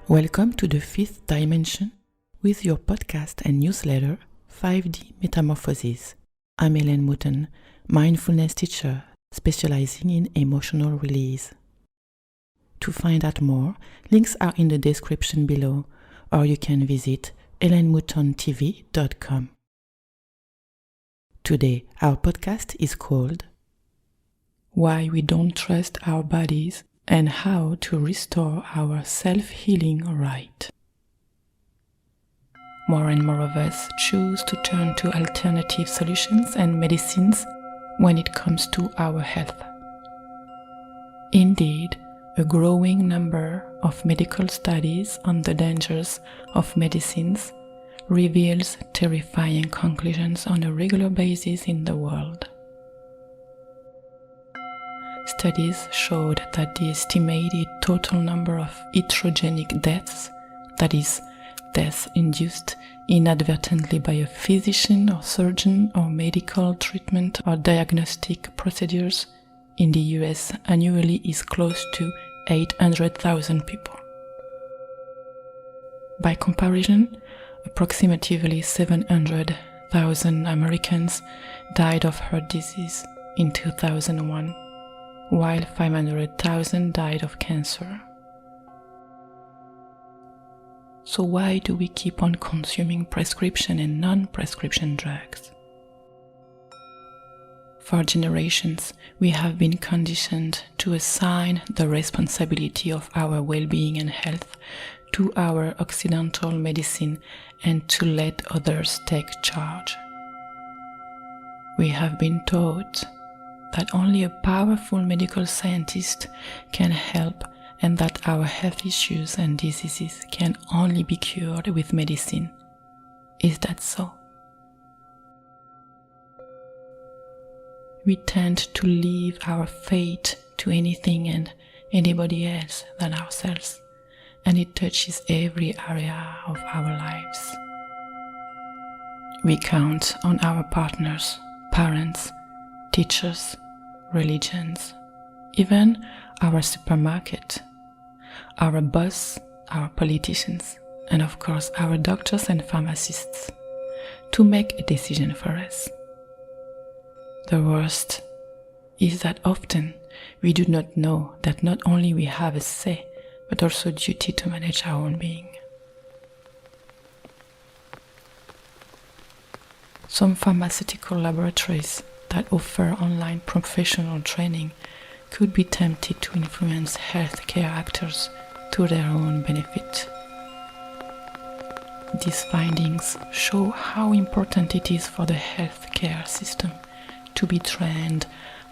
Welcome to the fifth dimension with your podcast and newsletter 5D Metamorphosis. I'm Ellen Mouton, mindfulness teacher specializing in emotional release. To find out more, links are in the description below, or you can visit ellenmoutontv.com. Today, our podcast is called Why We Don't Trust Our Bodies and How to Restore Our Self-Healing Right. More and more of us choose to turn to alternative solutions and medicines when it comes to our health. Indeed, a growing number of medical studies on the dangers of medicines reveals terrifying conclusions on a regular basis in the world. Studies showed that the estimated total number of iatrogenic deaths, that is, deaths induced inadvertently by a physician or surgeon or medical treatment or diagnostic procedures in the US annually is close to 800,000 people. By comparison, approximately 700,000 Americans died of heart disease in 2001, while 500,000 died of cancer. So why do we keep on consuming prescription and non-prescription drugs? For generations, we have been conditioned to assign the responsibility of our well-being and health to our Occidental medicine and to let others take charge. We have been taught that only a powerful medical scientist can help and that our health issues and diseases can only be cured with medicine. Is that so? We tend to leave our fate to anything and anybody else than ourselves, and it touches every area of our lives. We count on our partners, parents, teachers, religions, even our supermarket, our boss, our politicians, and of course our doctors and pharmacists to make a decision for us. The worst is that often we do not know that not only we have a say, but also duty to manage our own being. Some pharmaceutical laboratories that offer online professional training could be tempted to influence healthcare actors to their own benefit. These findings show how important it is for the healthcare system to be trained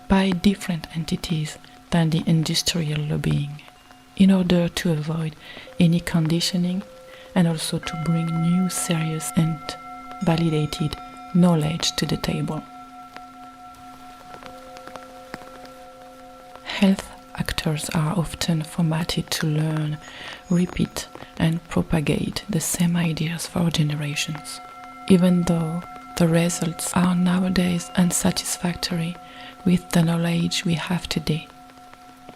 by different entities than the industrial lobbying in order to avoid any conditioning and also to bring new, serious and validated knowledge to the table. Health actors are often formatted to learn, repeat, and propagate the same ideas for generations, even though the results are nowadays unsatisfactory with the knowledge we have today,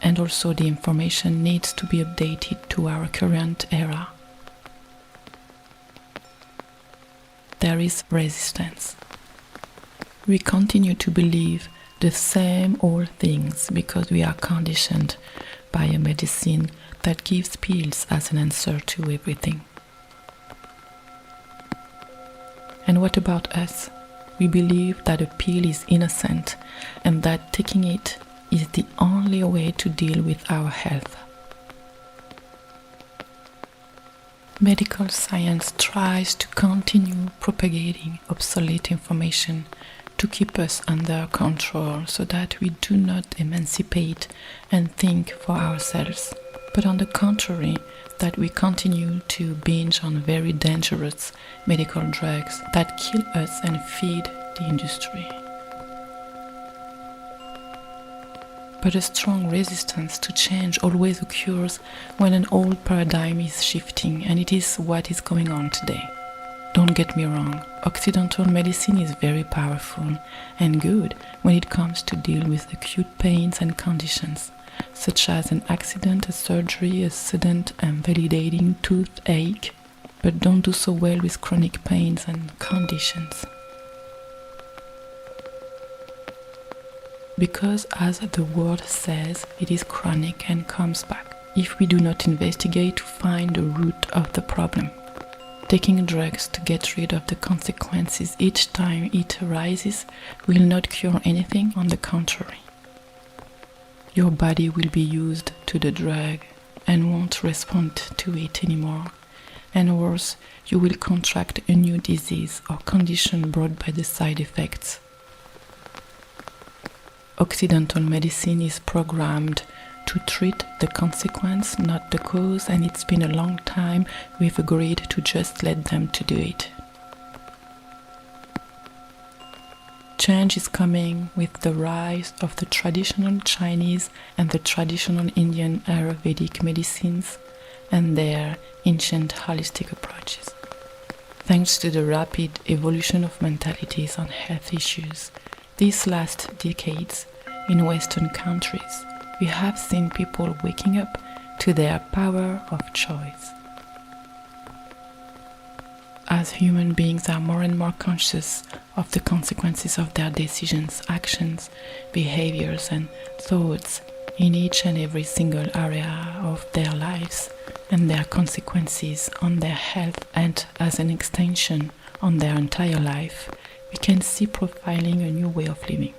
and also the information needs to be updated to our current era. There is resistance. We continue to believe the same old things because we are conditioned by a medicine that gives pills as an answer to everything. And what about us? We believe that a pill is innocent and that taking it is the only way to deal with our health. Medical science tries to continue propagating obsolete information to keep us under control so that we do not emancipate and think for ourselves, but on the contrary, that we continue to binge on very dangerous medical drugs that kill us and feed the industry. But a strong resistance to change always occurs when an old paradigm is shifting, and it is what is going on today. Don't get me wrong, Occidental medicine is very powerful and good when it comes to deal with acute pains and conditions, such as an accident, a surgery, a sudden and invalidating toothache, but don't do so well with chronic pains and conditions. Because, as the word says, it is chronic and comes back if we do not investigate to find the root of the problem. Taking drugs to get rid of the consequences each time it arises will not cure anything, on the contrary. Your body will be used to the drug and won't respond to it anymore, and worse, you will contract a new disease or condition brought by the side effects. Occidental medicine is programmed to treat the consequence, not the cause, and it's been a long time we've agreed to just let them to do it. Change is coming with the rise of the traditional Chinese and the traditional Indian Ayurvedic medicines and their ancient holistic approaches. Thanks to the rapid evolution of mentalities on health issues, these last decades in Western countries, we have seen people waking up to their power of choice. As human beings are more and more conscious of the consequences of their decisions, actions, behaviors, and thoughts in each and every single area of their lives, and their consequences on their health and, as an extension, on their entire life, we can see profiling a new way of living.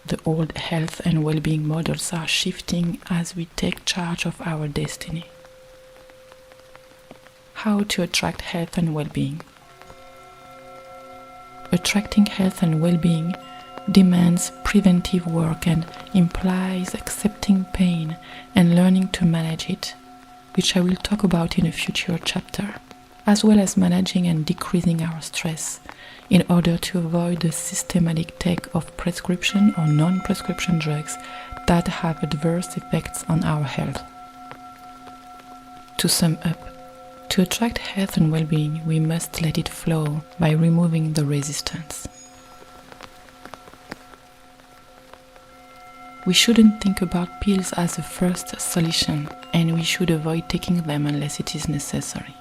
The old health and well-being models are shifting as we take charge of our destiny. How to attract health and well-being? Attracting health and well-being demands preventive work and implies accepting pain and learning to manage it, which I will talk about in a future chapter, as well as managing and decreasing our stress in order to avoid the systematic take of prescription or non-prescription drugs that have adverse effects on our health. To sum up, to attract health and well-being, we must let it flow by removing the resistance. We shouldn't think about pills as a first solution, and we should avoid taking them unless it is necessary.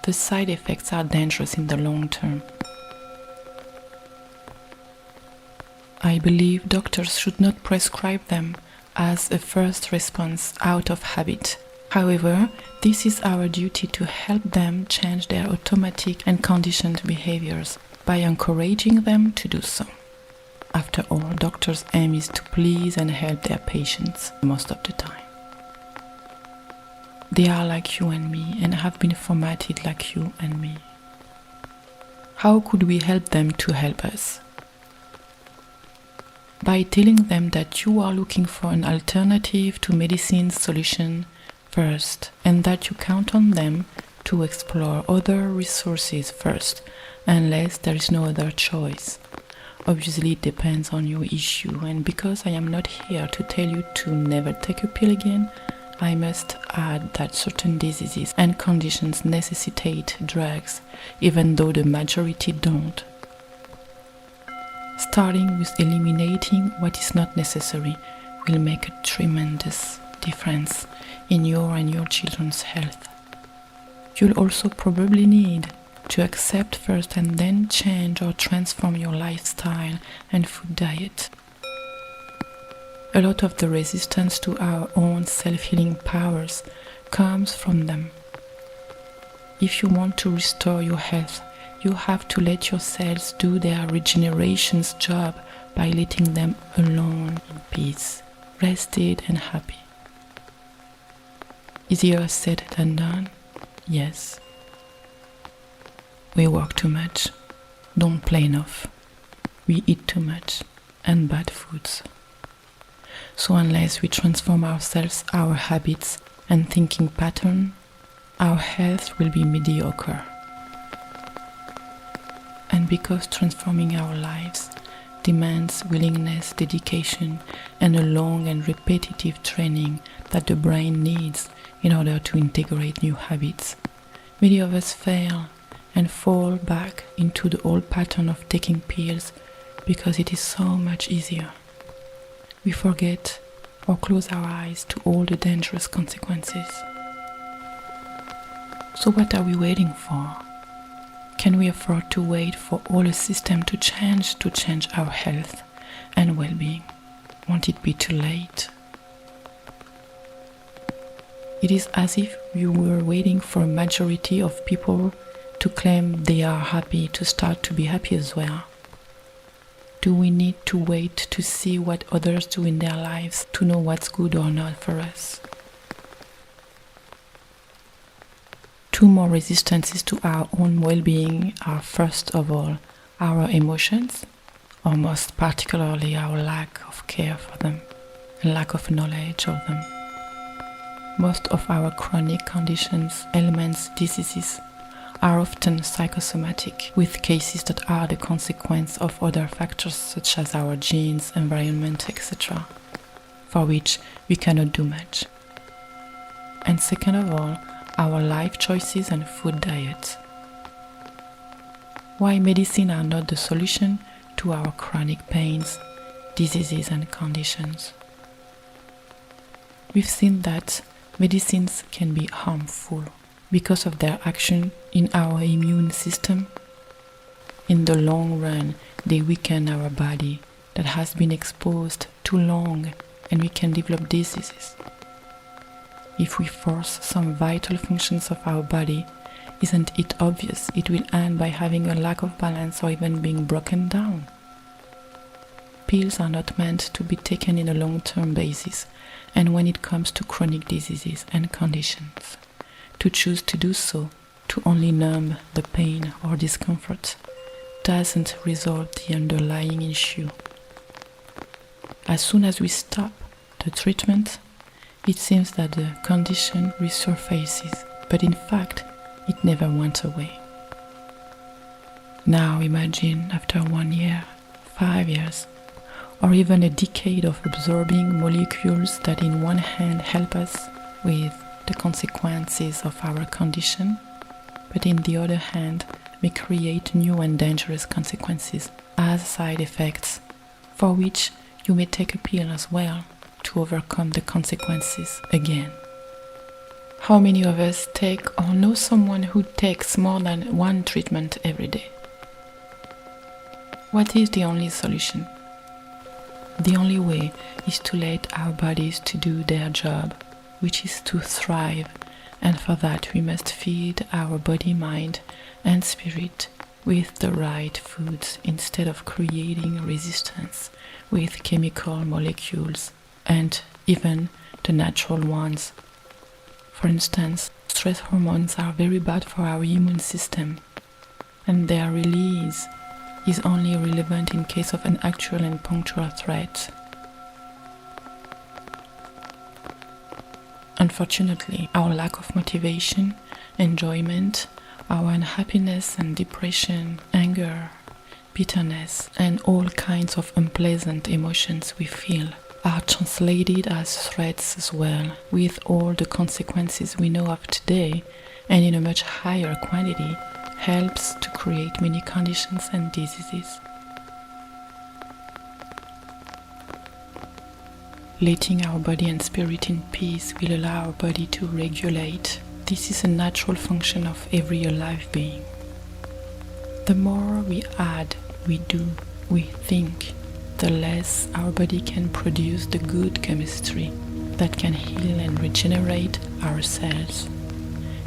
The side effects are dangerous in the long term. I believe doctors should not prescribe them as a first response out of habit. However, this is our duty to help them change their automatic and conditioned behaviors by encouraging them to do so. After all, doctors' aim is to please and help their patients most of the time. They are like you and me and have been formatted like you and me. How could we help them to help us? By telling them that you are looking for an alternative to medicine's solution first, and that you count on them to explore other resources first, unless there is no other choice. Obviously, it depends on your issue, and because I am not here to tell you to never take a pill again, I must add that certain diseases and conditions necessitate drugs, even though the majority don't. Starting with eliminating what is not necessary will make a tremendous difference in your and your children's health. You'll also probably need to accept first and then change or transform your lifestyle and food diet. A lot of the resistance to our own self-healing powers comes from them. If you want to restore your health, you have to let your cells do their regeneration's job by letting them alone in peace, rested and happy. Easier said than done? Yes. We work too much, don't play enough. We eat too much and bad foods. So unless we transform ourselves, our habits and thinking pattern, our health will be mediocre. And because transforming our lives demands willingness, dedication, and a long and repetitive training that the brain needs in order to integrate new habits, many of us fail and fall back into the old pattern of taking pills because it is so much easier. We forget or close our eyes to all the dangerous consequences. So what are we waiting for? Can we afford to wait for all the system to change our health and well-being? Won't it be too late? It is as if you were waiting for a majority of people to claim they are happy to start to be happy as well. Do we need to wait to see what others do in their lives to know what's good or not for us? Two more resistances to our own well-being are, first of all, our emotions, or most particularly our lack of care for them and lack of knowledge of them. Most of our chronic conditions, ailments, diseases are often psychosomatic, with cases that are the consequence of other factors such as our genes, environment, etc., for which we cannot do much. And second of all, our life choices and food diet. Why medicine are not the solution to our chronic pains, diseases and conditions. We've seen that medicines can be harmful because of their action in our immune system. In the long run, they weaken our body that has been exposed too long, and we can develop diseases. If we force some vital functions of our body, isn't it obvious it will end by having a lack of balance or even being broken down? Pills are not meant to be taken in a long-term basis, and when it comes to chronic diseases and conditions, to choose to do so, to only numb the pain or discomfort, doesn't resolve the underlying issue. As soon as we stop the treatment, it seems that the condition resurfaces, but in fact, it never went away. Now imagine after 1 year, 5 years, or even a decade of absorbing molecules that in one hand help us with the consequences of our condition, but in the other hand may create new and dangerous consequences as side effects, for which you may take a pill as well to overcome the consequences again. How many of us take or know someone who takes more than one treatment every day? What is the only solution? The only way is to let our bodies to do their job, which is to thrive, and for that we must feed our body, mind and spirit with the right foods instead of creating resistance with chemical molecules and even the natural ones. For instance, stress hormones are very bad for our immune system, and their release is only relevant in case of an actual and punctual threat. Unfortunately, our lack of motivation, enjoyment, our unhappiness and depression, anger, bitterness, and all kinds of unpleasant emotions we feel are translated as threats as well, with all the consequences we know of today, and in a much higher quantity, helps to create many conditions and diseases. Letting our body and spirit in peace will allow our body to regulate. This is a natural function of every alive being. The more we add, we do, we think, the less our body can produce the good chemistry that can heal and regenerate our cells.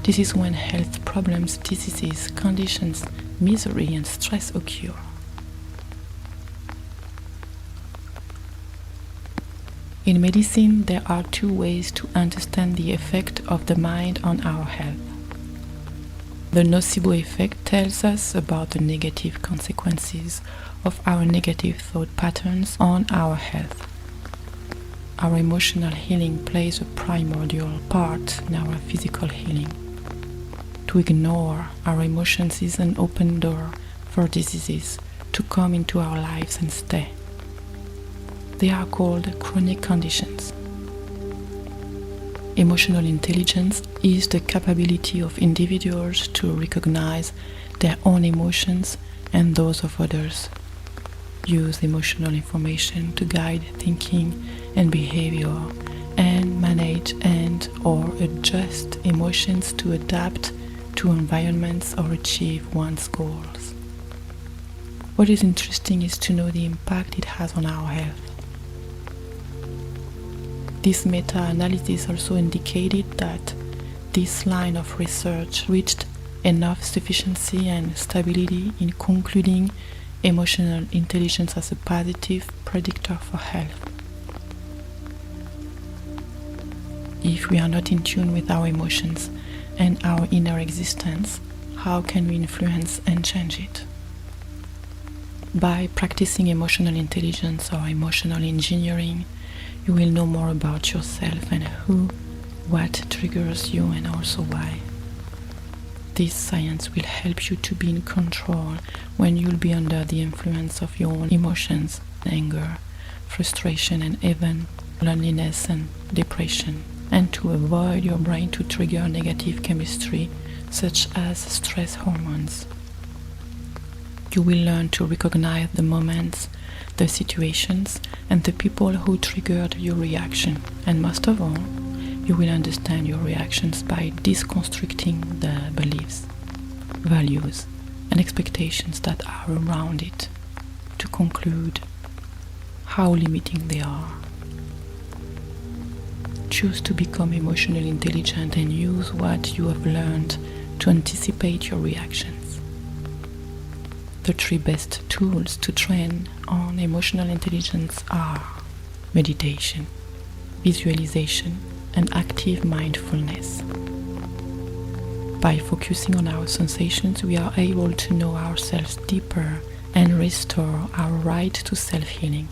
This is when health problems, diseases, conditions, misery and stress occur. In medicine, there are two ways to understand the effect of the mind on our health. The nocebo effect tells us about the negative consequences of our negative thought patterns on our health. Our emotional healing plays a primordial part in our physical healing. To ignore our emotions is an open door for diseases to come into our lives and stay. They are called chronic conditions. Emotional intelligence is the capability of individuals to recognize their own emotions and those of others. Use emotional information to guide thinking and behavior, and manage and/or adjust emotions to adapt to environments or achieve one's goals. What is interesting is to know the impact it has on our health. This meta-analysis also indicated that this line of research reached enough sufficiency and stability in concluding emotional intelligence as a positive predictor for health. If we are not in tune with our emotions and our inner existence, how can we influence and change it? By practicing emotional intelligence or emotional engineering, you will know more about yourself and who, what triggers you, and also why. This science will help you to be in control when you'll be under the influence of your own emotions, anger, frustration, and even loneliness and depression, and to avoid your brain to trigger negative chemistry such as stress hormones. You will learn to recognize the moments, the situations, and the people who triggered your reaction, and most of all, you will understand your reactions by deconstructing the beliefs, values, and expectations that are around it to conclude how limiting they are. Choose to become emotionally intelligent and use what you have learned to anticipate your reactions. The 3 best tools to train on emotional intelligence are meditation, visualization, and active mindfulness. By focusing on our sensations, we are able to know ourselves deeper and restore our right to self-healing.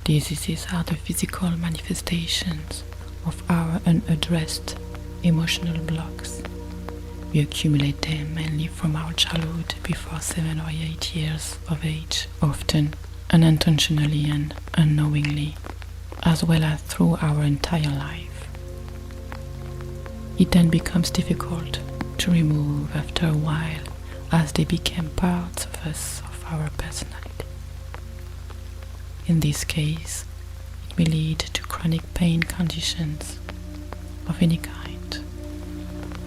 Diseases are the physical manifestations of our unaddressed emotional blocks. We accumulate them mainly from our childhood before 7 or 8 years of age, often unintentionally and unknowingly, as well as through our entire life. It then becomes difficult to remove after a while as they become parts of us, of our personality. In this case, it may lead to chronic pain conditions of any kind.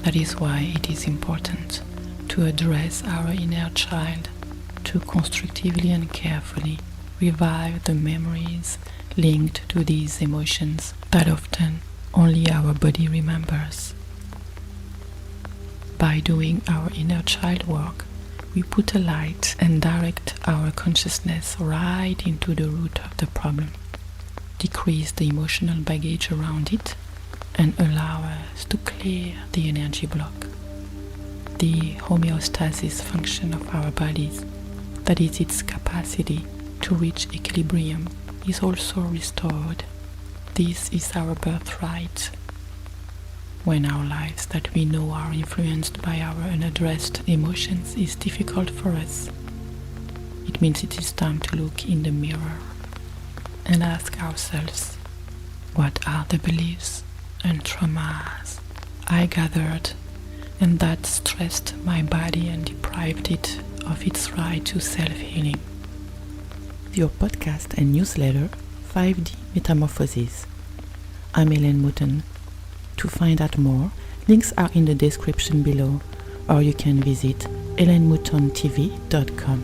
That is why it is important to address our inner child, to constructively and carefully revive the memories linked to these emotions that often only our body remembers. By doing our inner child work, we put a light and direct our consciousness right into the root of the problem, decrease the emotional baggage around it, and allow us to clear the energy block. The homeostasis function of our bodies, that is its capacity to reach equilibrium, is also restored. This is our birthright. When our lives that we know are influenced by our unaddressed emotions is difficult for us, it means it is time to look in the mirror and ask ourselves, what are the beliefs and traumas I gathered and that stressed my body and deprived it of its right to self-healing? Your podcast and newsletter, 5D Metamorphosis. I'm Ellen Mouton. To find out more, links are in the description below, or you can visit ellenmoutontv.com.